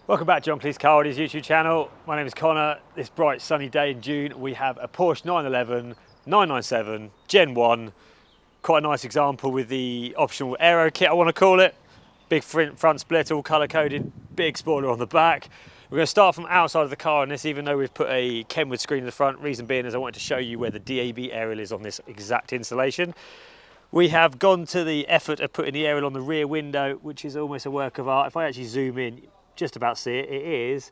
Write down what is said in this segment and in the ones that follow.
Welcome back to John Kleis Car's YouTube channel. My name is Connor. This bright sunny day in June, we have a Porsche 911 997 Gen 1. Quite a nice example with the optional aero kit, I want to call it. Big front split, all colour coded, big spoiler on the back. We're going to start from outside of the car on this, even though we've put a KENWOOD screen in the front. Reason being is I wanted to show you where the DAB aerial is on this exact installation. We have gone to the effort of putting the aerial on the rear window, which is almost a work of art. If I actually zoom in, just about see it, it is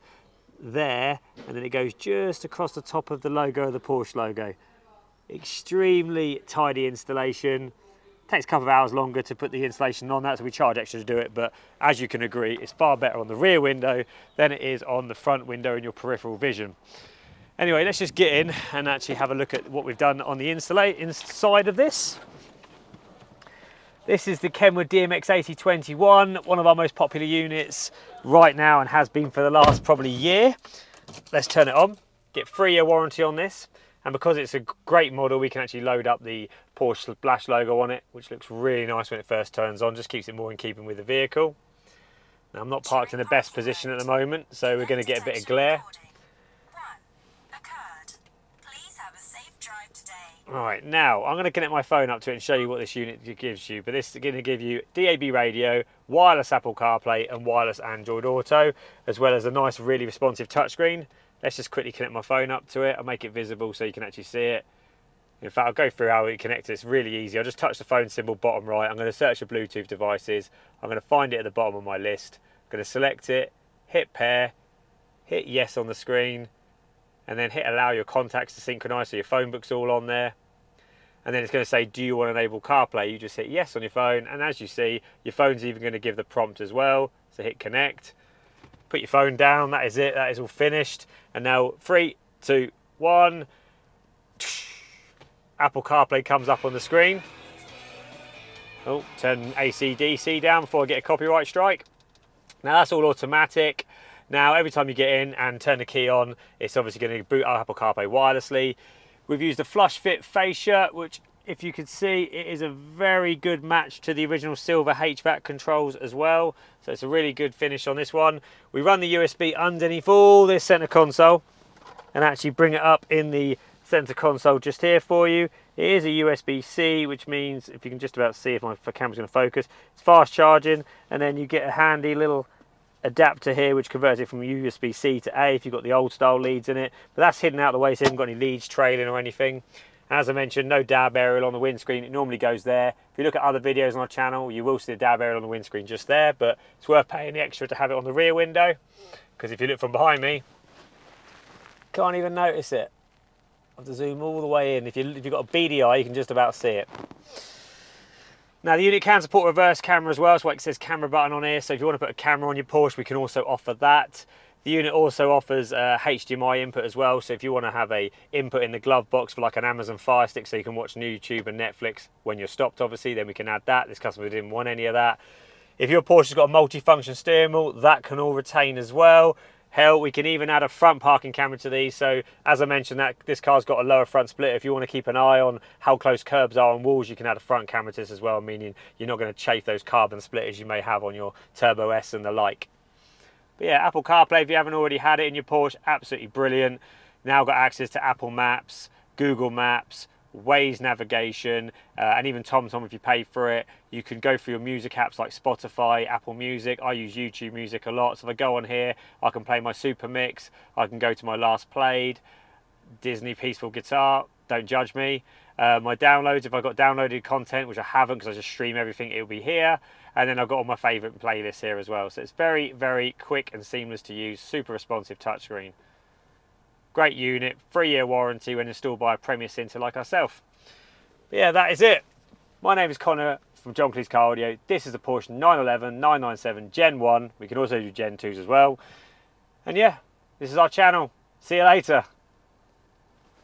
there, and then it goes just across the top of the logo of the Porsche logo. Extremely tidy installation. Takes a couple of hours longer to put the installation on that, so we charge extra to do it, but as you can agree, it's far better on the rear window than it is on the front window in your peripheral vision. Anyway, let's just get in and actually have a look at what we've done on the inside of this. This is the KENWOOD DMX8021, one of our most popular units right now and has been for the last probably year. Let's turn it on, get 3-year warranty on this, and because it's a great model, we can actually load up the Porsche Splash logo on it, which looks really nice when it first turns on, just keeps it more in keeping with the vehicle. Now, I'm not parked in the best position at the moment, so we're going to get a bit of glare. Right, now I'm going to connect my phone up to it and show you what this unit gives you. But this is going to give you DAB radio, wireless Apple CarPlay and wireless Android Auto, as well as a nice, really responsive touchscreen. Let's just quickly connect my phone up to it. I'll make it visible so you can actually see it. In fact, I'll go through how we connect it. It's really easy. I'll just touch the phone symbol bottom right. I'm going to search for Bluetooth devices. I'm going to find it at the bottom of my list. I'm going to select it, hit pair, hit yes on the screen, and then hit allow your contacts to synchronize so your phone book's all on there. And then it's going to say, do you want to enable CarPlay? You just hit yes on your phone, and as you see, your phone's even going to give the prompt as well. So hit connect, put your phone down, that is it, that is all finished. And now 3, 2, 1, Apple CarPlay comes up on the screen. Oh, turn AC DC down before I get a copyright strike. Now that's all automatic. Now every time you get in and turn the key on, it's obviously going to boot up Apple CarPlay wirelessly. We've used a flush fit fascia, which, if you could see, it is a very good match to the original silver HVAC controls as well. So it's a really good finish on this one. We run the USB underneath all this center console and actually bring it up in the center console just here for you. It is a USB-C, which means, if you can just about see if my camera's going to focus, it's fast charging, and then you get a handy little adapter here which converts it from USB-C to A if you've got the old style leads in it, but that's hidden out of the way so you haven't got any leads trailing or anything. And as I mentioned, no DAB aerial on the windscreen. It normally goes there. If you look at other videos on our channel, you will see the DAB aerial on the windscreen just there, but it's worth paying the extra to have it on the rear window, because if you look from behind me, can't even notice it. I have to zoom all the way in. If you've got a beady eye, you can just about see it. Now the unit can support reverse camera as well, so it says camera button on here, so if you want to put a camera on your Porsche, we can also offer that. The unit also offers HDMI input as well, so if you want to have a input in the glove box for like an Amazon Fire Stick so you can watch YouTube and Netflix when you're stopped obviously, then we can add that. This customer didn't want any of that. If your Porsche's got a multi-function steering wheel, that can all retain as well. Hell, we can even add a front parking camera to these. So as I mentioned, that this car's got a lower front split. If you want to keep an eye on how close curbs are on walls, you can add a front camera to this as well, meaning you're not going to chafe those carbon splitters you may have on your Turbo S and the like. But yeah, Apple CarPlay, if you haven't already had it in your Porsche, absolutely brilliant. Now got access to Apple Maps, Google Maps, Waze navigation, and even TomTom if you pay for it. You can go through your music apps like Spotify, Apple Music. I use YouTube Music a lot, so if I go on here, I can play my Super Mix, I can go to my last played, Disney Peaceful Guitar, don't judge me. My downloads, if I've got downloaded content, which I haven't because I just stream everything, it'll be here. And then I've got all my favourite playlists here as well. So it's very, very quick and seamless to use, super responsive touchscreen. Great unit, 3-year warranty when installed by a Premier Cinter like ourselves. But yeah, that is it. My name is Connor from John Kleis Car Audio. This is the Porsche 911 997 Gen 1. We can also do Gen 2s as well. And yeah, this is our channel. See you later.